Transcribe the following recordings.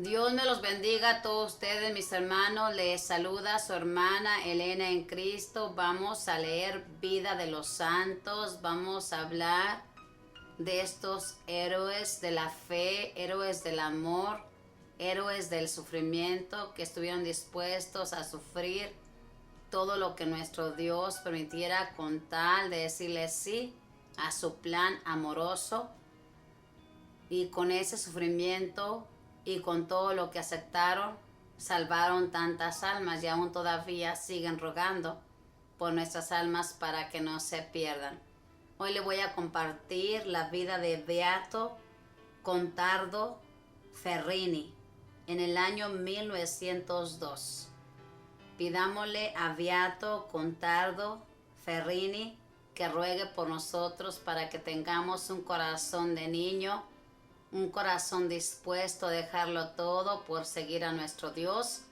Dios me los bendiga a todos ustedes, mis hermanos. Les saluda su hermana Elena en Cristo. Vamos a leer Vida de los Santos. Vamos a hablar de estos héroes de la fe, héroes del amor, héroes del sufrimiento que estuvieron dispuestos a sufrir todo lo que nuestro Dios permitiera con tal de decirle sí a su plan amoroso. Y con ese sufrimiento y con todo lo que aceptaron, salvaron tantas almas y aún todavía siguen rogando por nuestras almas para que no se pierdan. Hoy le voy a compartir la vida de Beato Contardo Ferrini en el año 1902. Pidámosle a Beato Contardo Ferrini que ruegue por nosotros para que tengamos un corazón de niño, un corazón dispuesto a dejarlo todo por seguir a nuestro Dios.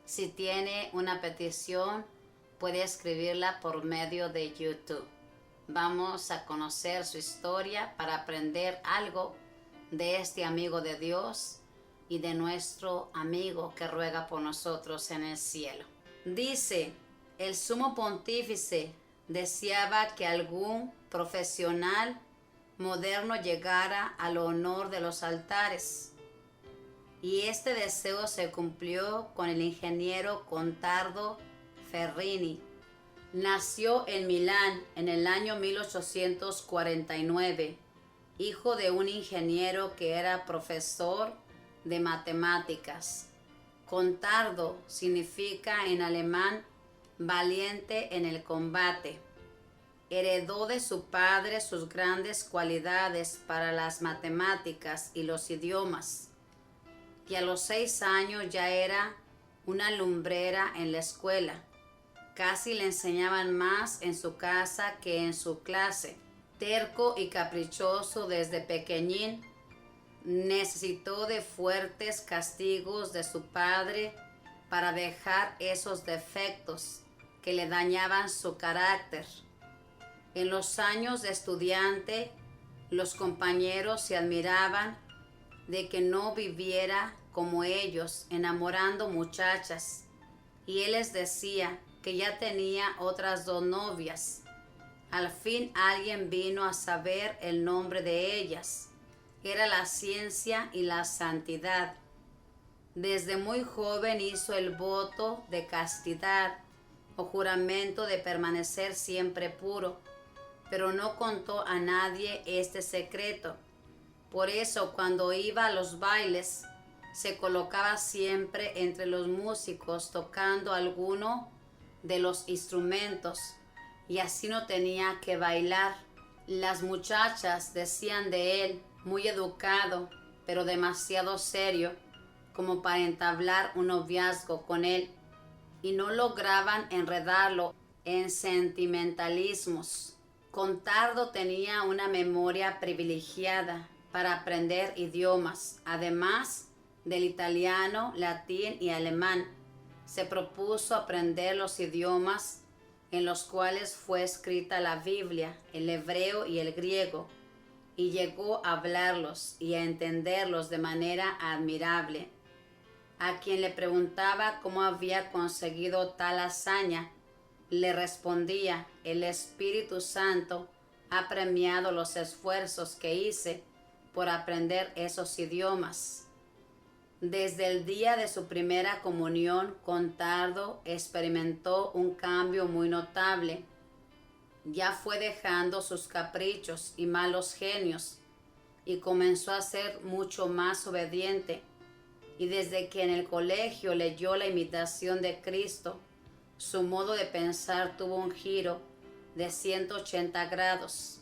Si tiene una petición, puede escribirla por medio de YouTube. Vamos a conocer su historia para aprender algo de este amigo de Dios y de nuestro amigo que ruega por nosotros en el cielo. Dice, el sumo pontífice deseaba que algún profesional moderno llegara al honor de los altares, y este deseo se cumplió con el ingeniero Contardo Ferrini. Nació en Milán en el año 1849, hijo de un ingeniero que era profesor de matemáticas. Contardo significa en alemán valiente en el combate. Heredó de su padre sus grandes cualidades para las matemáticas y los idiomas, y a los 6 años ya era una lumbrera en la escuela. Casi le enseñaban más en su casa que en su clase. Terco y caprichoso desde pequeñín, necesitó de fuertes castigos de su padre para dejar esos defectos que le dañaban su carácter. En los años de estudiante, los compañeros se admiraban de que no viviera como ellos, enamorando muchachas, y él les decía que ya tenía otras 2 novias. Al fin alguien vino a saber el nombre de ellas. Era la ciencia y la santidad. Desde muy joven hizo el voto de castidad o juramento de permanecer siempre puro, pero no contó a nadie este secreto. Por eso, cuando iba a los bailes, se colocaba siempre entre los músicos tocando alguno de los instrumentos, y así no tenía que bailar. Las muchachas decían de él, muy educado, pero demasiado serio, como para entablar un noviazgo con él, y no lograban enredarlo en sentimentalismos. Contardo tenía una memoria privilegiada para aprender idiomas, además del italiano, latín y alemán. Se propuso aprender los idiomas en los cuales fue escrita la Biblia, el hebreo y el griego, y llegó a hablarlos y a entenderlos de manera admirable. A quien le preguntaba cómo había conseguido tal hazaña, le respondía, el Espíritu Santo ha premiado los esfuerzos que hice por aprender esos idiomas. Desde el día de su primera comunión, Contardo experimentó un cambio muy notable. Ya fue dejando sus caprichos y malos genios y comenzó a ser mucho más obediente. Y desde que en el colegio leyó la imitación de Cristo, su modo de pensar tuvo un giro de 180 grados.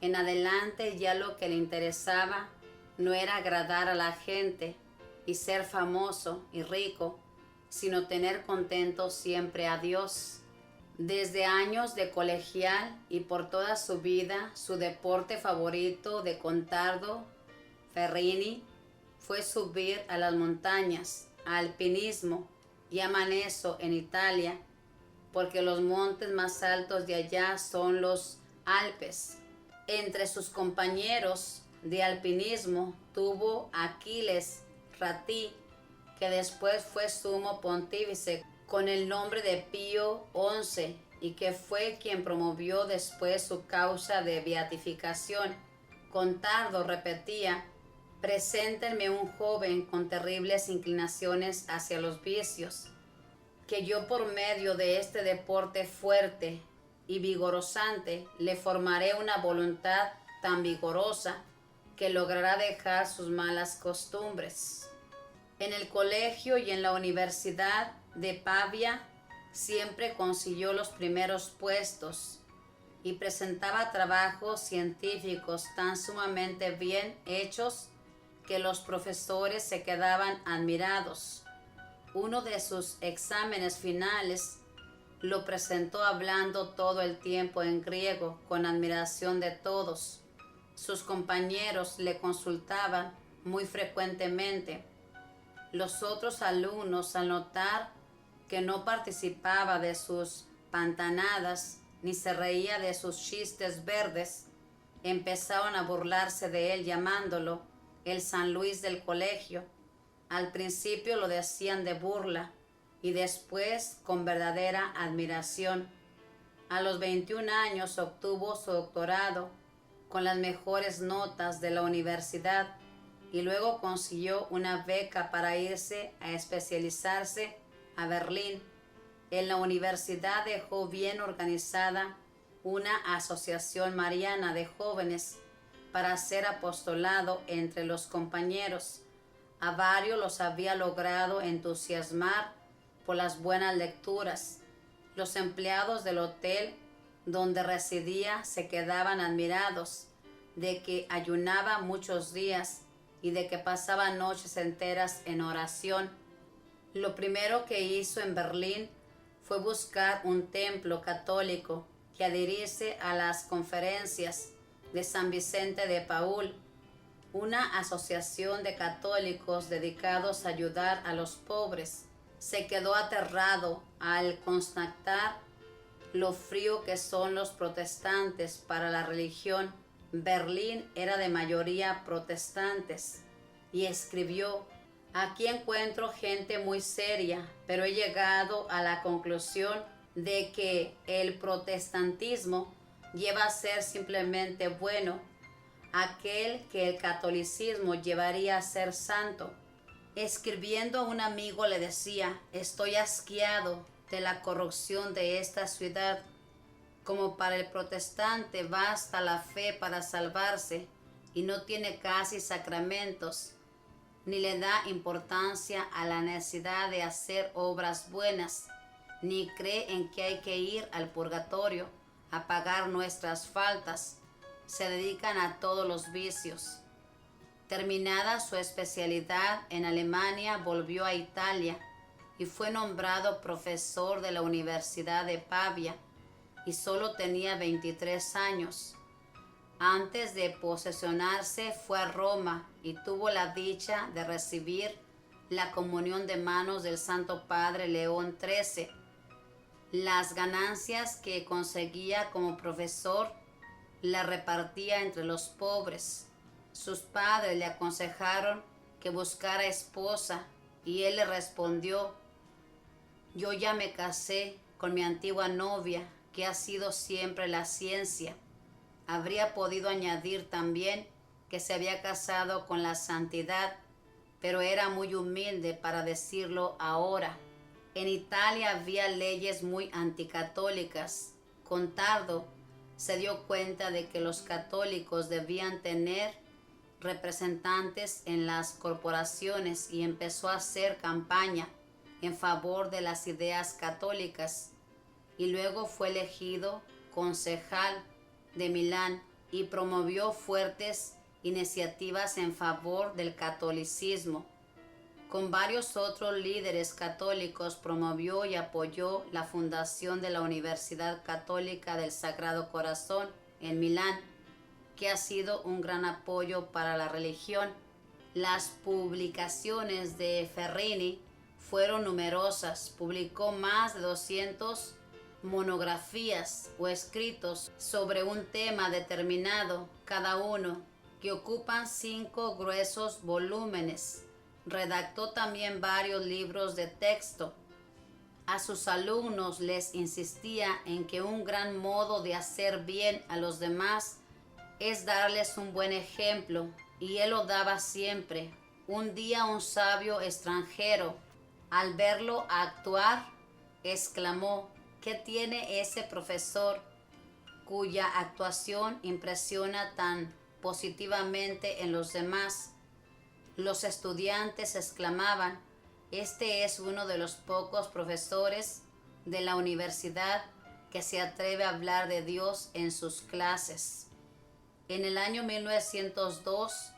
En adelante ya lo que le interesaba no era agradar a la gente y ser famoso y rico, sino tener contento siempre a Dios. Desde años de colegial y por toda su vida, su deporte favorito de Contardo Ferrini fue subir a las montañas, a alpinismo. Llaman eso en Italia porque los montes más altos de allá son los Alpes. Entre sus compañeros de alpinismo tuvo a Aquiles Ratí, que después fue sumo pontífice con el nombre de Pío XI y que fue quien promovió después su causa de beatificación. Contardo repetía: preséntenme un joven con terribles inclinaciones hacia los vicios, que yo por medio de este deporte fuerte y vigorosante le formaré una voluntad tan vigorosa que logrará dejar sus malas costumbres. En el colegio y en la Universidad de Pavia siempre consiguió los primeros puestos y presentaba trabajos científicos tan sumamente bien hechos que los profesores se quedaban admirados. Uno de sus exámenes finales lo presentó hablando todo el tiempo en griego con admiración de todos. Sus compañeros le consultaban muy frecuentemente. Los otros alumnos, al notar que no participaba de sus pantanadas ni se reía de sus chistes verdes, empezaron a burlarse de él llamándolo el San Luis del colegio. Al principio lo decían de burla y después con verdadera admiración. A los 21 años obtuvo su doctorado con las mejores notas de la universidad y luego consiguió una beca para irse a especializarse a Berlín. En la universidad dejó bien organizada una asociación mariana de jóvenes para hacer apostolado entre los compañeros. A varios los había logrado entusiasmar por las buenas lecturas. Los empleados del hotel donde residía se quedaban admirados de que ayunaba muchos días y de que pasaba noches enteras en oración. Lo primero que hizo en Berlín fue buscar un templo católico que adherirse a las conferencias de San Vicente de Paúl, una asociación de católicos dedicados a ayudar a los pobres. Se quedó aterrado al constatar lo frío que son los protestantes para la religión. Berlín era de mayoría protestantes y escribió: aquí encuentro gente muy seria, pero he llegado a la conclusión de que el protestantismo lleva a ser simplemente bueno, aquel que el catolicismo llevaría a ser santo. Escribiendo a un amigo le decía: estoy asqueado de la corrupción de esta ciudad. Como para el protestante basta la fe para salvarse y no tiene casi sacramentos, ni le da importancia a la necesidad de hacer obras buenas, ni cree en que hay que ir al purgatorio a pagar nuestras faltas, se dedican a todos los vicios. Terminada su especialidad en Alemania, volvió a Italia y fue nombrado profesor de la Universidad de Pavia, y solo tenía 23 años. Antes de posesionarse fue a Roma y tuvo la dicha de recibir la comunión de manos del Santo Padre León XIII. Las ganancias que conseguía como profesor las repartía entre los pobres. Sus padres le aconsejaron que buscara esposa y él le respondió: yo ya me casé con mi antigua novia, que ha sido siempre la ciencia. Habría podido añadir también que se había casado con la santidad, pero era muy humilde para decirlo ahora. En Italia había leyes muy anticatólicas. Contardo se dio cuenta de que los católicos debían tener representantes en las corporaciones y empezó a hacer campaña en favor de las ideas católicas, y luego fue elegido concejal de Milán y promovió fuertes iniciativas en favor del catolicismo. Con varios otros líderes católicos promovió y apoyó la fundación de la Universidad Católica del Sagrado Corazón en Milán, que ha sido un gran apoyo para la religión. Las publicaciones de Ferrini fueron numerosas. Publicó más de 200 monografías o escritos sobre un tema determinado, cada uno, que ocupan 5 gruesos volúmenes. Redactó también varios libros de texto. A sus alumnos les insistía en que un gran modo de hacer bien a los demás es darles un buen ejemplo, y él lo daba siempre. Un día un sabio extranjero, al verlo actuar, exclamó: ¿qué tiene ese profesor cuya actuación impresiona tan positivamente en los demás? Los estudiantes exclamaban: este es uno de los pocos profesores de la universidad que se atreve a hablar de Dios en sus clases. En el año 1902,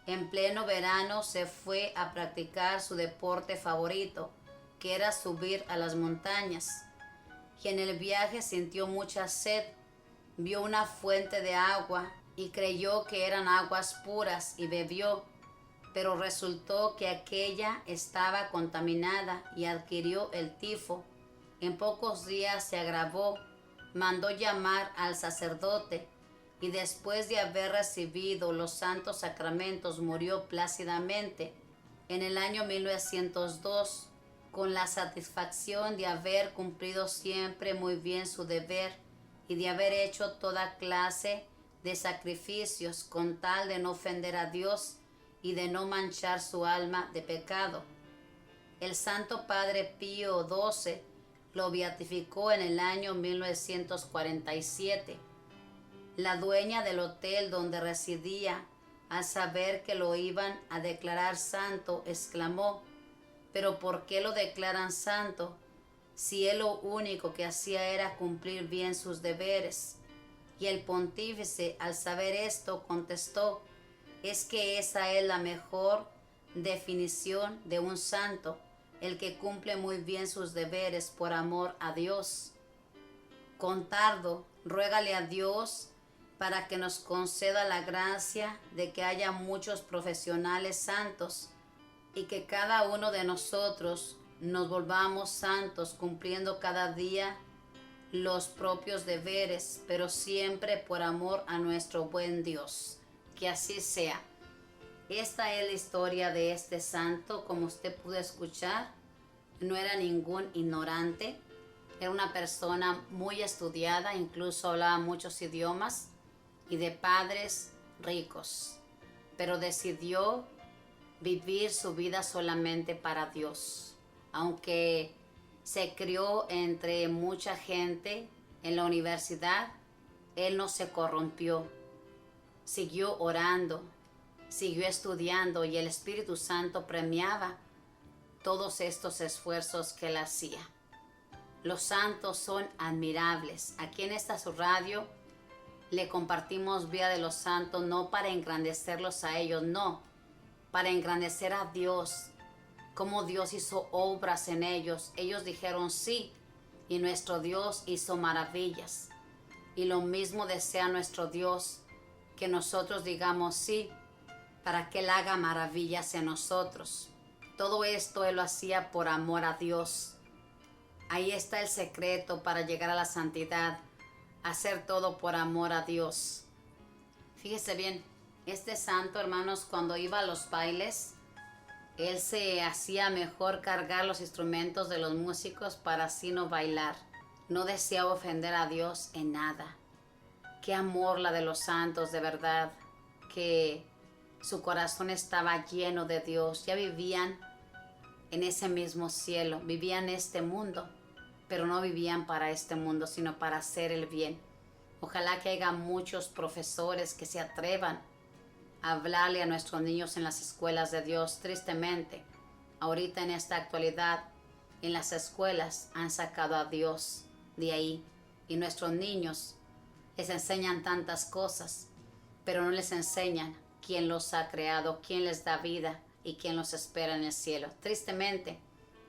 en pleno verano, se fue a practicar su deporte favorito, que era subir a las montañas. Y en el viaje sintió mucha sed, vio una fuente de agua y creyó que eran aguas puras y bebió, pero resultó que aquella estaba contaminada y adquirió el tifo. En pocos días se agravó, mandó llamar al sacerdote y después de haber recibido los santos sacramentos murió plácidamente en el año 1902, con la satisfacción de haber cumplido siempre muy bien su deber y de haber hecho toda clase de sacrificios con tal de no ofender a Dios y de no manchar su alma de pecado. El Santo Padre Pío XII lo beatificó en el año 1947. La dueña del hotel donde residía, al saber que lo iban a declarar santo, exclamó: ¿pero por qué lo declaran santo si él lo único que hacía era cumplir bien sus deberes? Y el pontífice, al saber esto, contestó: es que esa es la mejor definición de un santo, el que cumple muy bien sus deberes por amor a Dios. Contardo, ruégale a Dios para que nos conceda la gracia de que haya muchos profesionales santos y que cada uno de nosotros nos volvamos santos cumpliendo cada día los propios deberes, pero siempre por amor a nuestro buen Dios. Que así sea. Esta es la historia de este santo. Como usted pudo escuchar, no era ningún ignorante, era una persona muy estudiada, incluso hablaba muchos idiomas y de padres ricos, pero decidió vivir su vida solamente para Dios. Aunque se crió entre mucha gente en la universidad, él no se corrompió. Siguió orando, siguió estudiando y el Espíritu Santo premiaba todos estos esfuerzos que él hacía. Los santos son admirables. Aquí en esta su radio le compartimos vida de los santos, no para engrandecerlos a ellos, no, para engrandecer a Dios, como Dios hizo obras en ellos. Ellos dijeron sí, y nuestro Dios hizo maravillas. Y lo mismo desea nuestro Dios, que nosotros digamos sí, para que Él haga maravillas en nosotros. Todo esto Él lo hacía por amor a Dios. Ahí está el secreto para llegar a la santidad, hacer todo por amor a Dios. Fíjese bien, este santo, hermanos, cuando iba a los bailes, él se hacía mejor cargar los instrumentos de los músicos para así no bailar. No deseaba ofender a Dios en nada. Qué amor la de los santos, de verdad, que su corazón estaba lleno de Dios. Ya vivían en ese mismo cielo, vivían en este mundo, pero no vivían para este mundo, sino para hacer el bien. Ojalá que haya muchos profesores que se atrevan a hablarle a nuestros niños en las escuelas de Dios. Tristemente, ahorita en esta actualidad, en las escuelas han sacado a Dios de ahí, y nuestros niños les enseñan tantas cosas, pero no les enseñan quién los ha creado, quién les da vida y quién los espera en el cielo. Tristemente,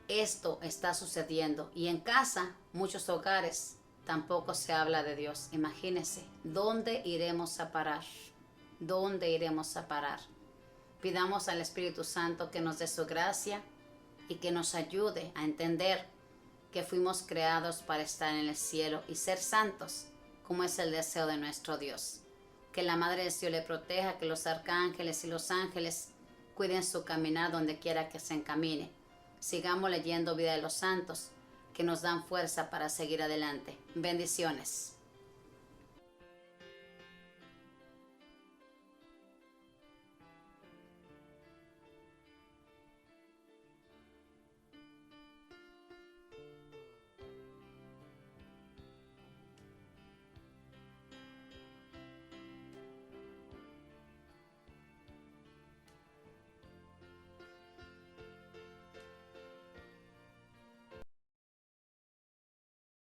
esto está sucediendo, y en casa, muchos hogares, tampoco se habla de Dios. Imagínense, ¿dónde iremos a parar? ¿Dónde iremos a parar? Pidamos al Espíritu Santo que nos dé su gracia y que nos ayude a entender que fuimos creados para estar en el cielo y ser santos, como es el deseo de nuestro Dios. Que la Madre del Cielo le proteja, que los arcángeles y los ángeles Cuiden su caminar donde quiera que se encamine. Sigamos leyendo Vida de los Santos, que nos dan fuerza para seguir adelante. Bendiciones.